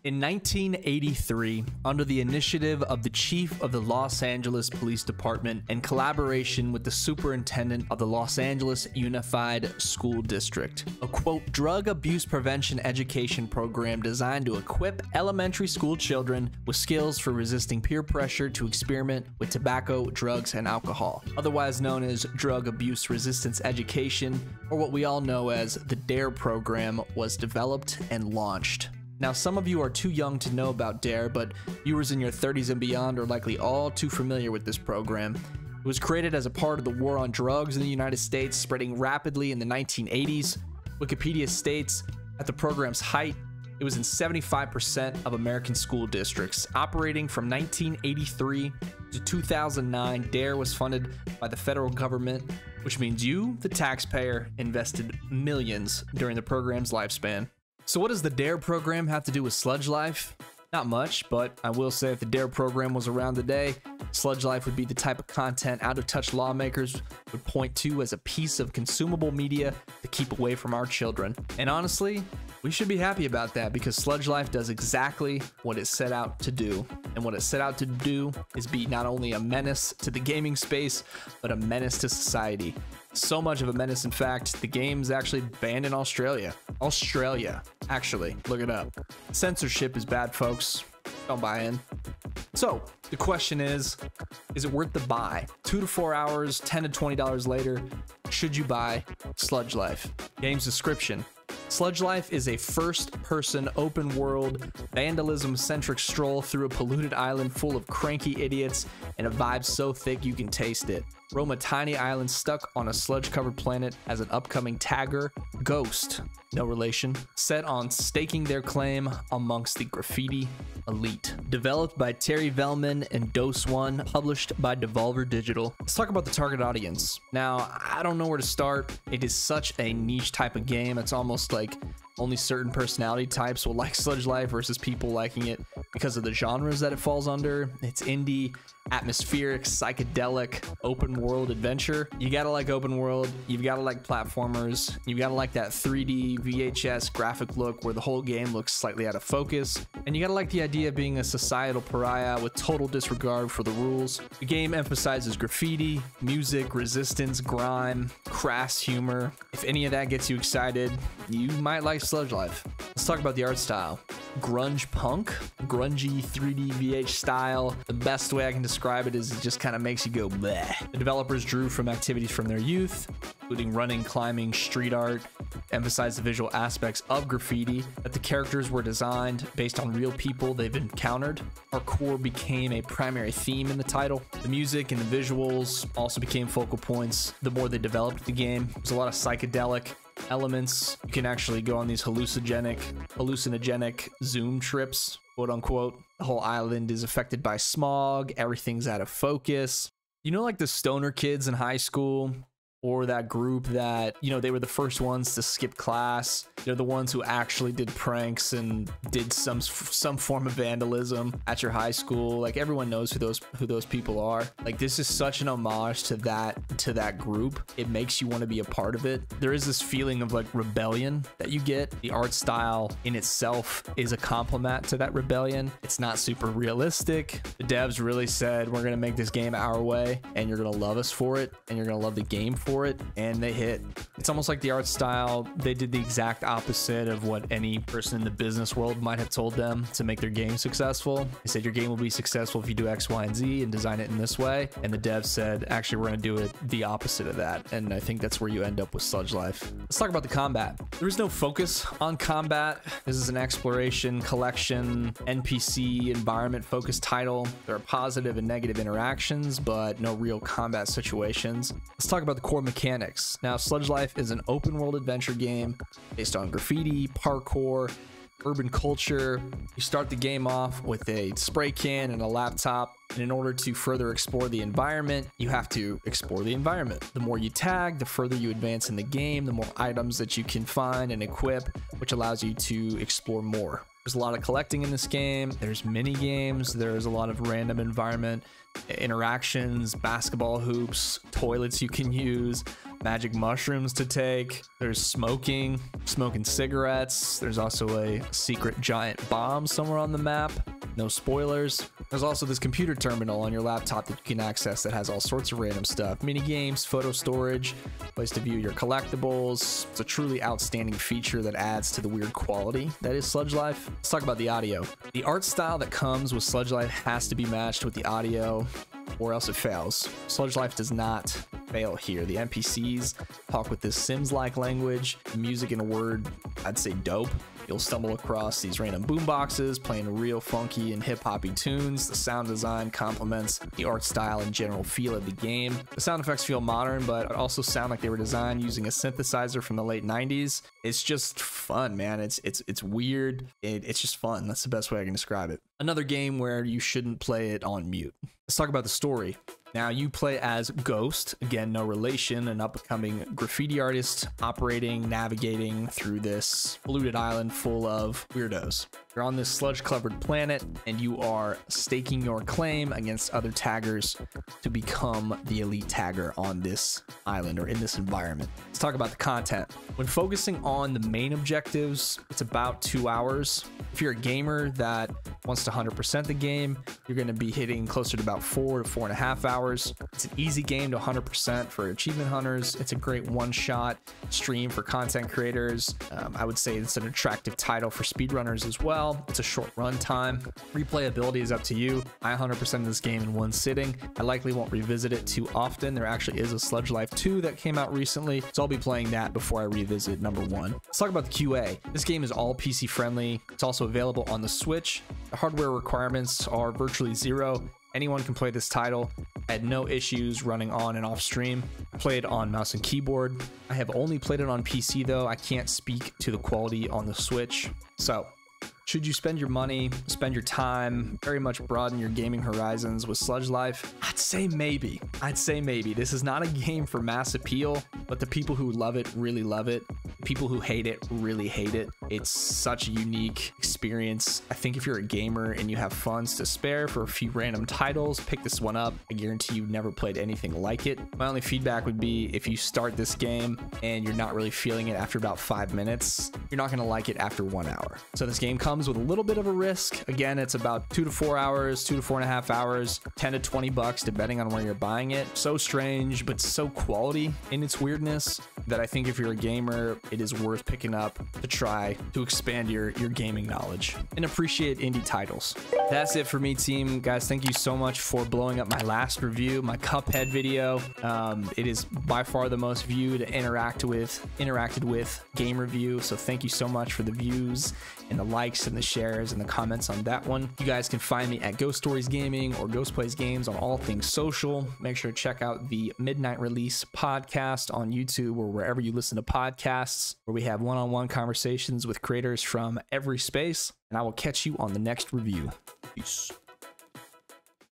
In 1983, under the initiative of the chief of the Los Angeles Police Department in collaboration with the superintendent of the Los Angeles Unified School District, a quote, drug abuse prevention education program designed to equip elementary school children with skills for resisting peer pressure to experiment with tobacco, drugs, and alcohol, otherwise known as drug abuse resistance education, or what we all know as the DARE program, was developed and launched. Now, some of you are too young to know about DARE, but viewers in your 30s and beyond are likely all too familiar with this program. It was created as a part of the war on drugs in the United States, spreading rapidly in the 1980s. Wikipedia states, at the program's height, it was in 75% of American school districts. Operating from 1983 to 2009, DARE was funded by the federal government, which means you, the taxpayer, invested millions during the program's lifespan. So what does the DARE program have to do with Sludge Life? Not much, but I will say if the DARE program was around today, Sludge Life would be the type of content out-of-touch lawmakers would point to as a piece of consumable media to keep away from our children. And honestly, we should be happy about that because Sludge Life does exactly what it set out to do. And what it set out to do is be not only a menace to the gaming space, but a menace to society. So much of a menace, in fact, the game's actually banned in Australia. Australia, actually, look it up. Censorship is bad, folks. Don't buy in. So, the question is it worth the buy? 2 to 4 hours, $10 to $20 later, should you buy Sludge Life? Game's description. Sludge Life is a first-person, open-world, vandalism-centric stroll through a polluted island full of cranky idiots and a vibe so thick you can taste it. Roam a tiny island stuck on a sludge-covered planet as an upcoming tagger, Ghost, no relation, set on staking their claim amongst the graffiti elite. Developed by Terri, Vellmann, and Doseone, published by Devolver Digital. Let's talk about the target audience. Now, I don't know where to start. It is such a niche type of game. It's almost like only certain personality types will like Sludge Life versus people liking it because of the genres that it falls under. It's indie, atmospheric, psychedelic, open world adventure. You gotta like open world, you've gotta like platformers, you've gotta like that 3D VHS graphic look where the whole game looks slightly out of focus, and you gotta like the idea of being a societal pariah with total disregard for the rules. The game emphasizes graffiti, music, resistance, grime, crass humor. If any of that gets you excited, you might like Sludge Life. Let's talk about the art style. Grunge punk, grungy 3D VH style. The best way I can describe it is it just kind of makes you go bleh. The developers drew from activities from their youth, including running, climbing, street art, emphasized the visual aspects of graffiti, that the characters were designed based on real people they've encountered. Parkour became a primary theme in the title. The music and the visuals also became focal points the more they developed the game. There's a lot of psychedelic elements. You can actually go on these hallucinogenic zoom trips, quote unquote. The whole island is affected by smog. Everything's out of focus. You know, like the stoner kids in high school, or that group that, you know, they were the first ones to skip class. They're the ones who actually did pranks and did some form of vandalism at your high school. Like, everyone knows who those people are. Like, this is such an homage to that group. It makes you want to be a part of it. There is this feeling of like rebellion that you get. The art style in itself is a compliment to that rebellion. It's not super realistic. The devs really said, we're gonna make this game our way, and you're gonna love us for it, and you're gonna love the game for it, and they hit. It's almost like the art style, they did the exact opposite of what any person in the business world might have told them to make their game successful. They said your game will be successful if you do X, Y, and Z and design it in this way, and the devs said, actually, we're gonna do it the opposite of that, and I think that's where you end up with Sludge Life. Let's talk about the combat. There is no focus on combat. This is an exploration, collection, NPC, environment-focused title. There are positive and negative interactions, but no real combat situations. Let's talk about the core mechanics. Now, Sludge Life is an open world adventure game based on graffiti, parkour, urban culture. You start the game off with a spray can and a laptop, and in order to further explore the environment, you have to explore the environment. The more you tag, the further you advance in the game, the more items that you can find and equip, which allows you to explore more. There's a lot of collecting in this game. There's mini games. There's a lot of random environment interactions, basketball hoops, toilets you can use, magic mushrooms to take. There's smoking cigarettes. There's also a secret giant bomb somewhere on the map. No spoilers. There's also this computer terminal on your laptop that you can access that has all sorts of random stuff. Mini games, photo storage, place to view your collectibles. It's a truly outstanding feature that adds to the weird quality that is Sludge Life. Let's talk about the audio. The art style that comes with Sludge Life has to be matched with the audio, or else it fails. Sludge Life does not fail here. The NPCs talk with this Sims-like language. Music, in a word, I'd say dope. You'll stumble across these random boomboxes playing real funky and hip-hoppy tunes. The sound design complements the art style and general feel of the game. The sound effects feel modern, but also sound like they were designed using a synthesizer from the late 90s. It's just fun, man. It's weird. It's just fun. That's the best way I can describe it. Another game where you shouldn't play it on mute. Let's talk about the story. Now, you play as Ghost, again, no relation, an up-and-coming graffiti artist navigating through this polluted island full of weirdos. You're on this sludge-covered planet, and you are staking your claim against other taggers to become the elite tagger on this island or in this environment. Let's talk about the content. When focusing on the main objectives, it's about 2 hours. If you're a gamer that wants to 100% the game, you're going to be hitting closer to about 4 to 4.5 hours. It's an easy game to 100% for achievement hunters. It's a great one-shot stream for content creators. I would say it's an attractive title for speedrunners as well. It's a short run time. Replayability is up to you. I 100% this game in one sitting. I likely won't revisit it too often. There actually is a Sludge Life 2 that came out recently, so I'll be playing that before I revisit number 1. Let's talk about the QA. This game is all PC friendly. It's also available on the Switch. The hardware requirements are virtually zero. Anyone can play this title. I had no issues running on and off stream. I played on mouse and keyboard. I have only played it on PC though. I can't speak to the quality on the Switch. So, should you spend your money, spend your time, very much broaden your gaming horizons with Sludge Life? I'd say maybe. This is not a game for mass appeal, but the people who love it really love it. The people who hate it really hate it. It's such a unique experience. I think if you're a gamer and you have funds to spare for a few random titles, pick this one up. I guarantee you've never played anything like it. My only feedback would be if you start this game and you're not really feeling it after about 5 minutes, you're not gonna like it after 1 hour. So this game comes with a little bit of a risk. Again, it's about 2 to 4 hours, 2 to 4.5 hours, 10 to 20 bucks, depending on where you're buying it. So strange, but so quality in its weirdness that I think if you're a gamer, it is worth picking up to try to expand your gaming knowledge and appreciate indie titles. That's it for me, team. Guys, thank you so much for blowing up my last review, my Cuphead video. It is by far the most viewed, interacted with game review. So thank you so much for the views and the likes and the shares and the comments on that one. You guys can find me at Ghost Stories Gaming or Ghost Plays Games on all things social. Make sure to check out the Midnight Release podcast on YouTube or wherever you listen to podcasts, where we have one-on-one conversations with creators from every space. And I will catch you on the next review. Peace.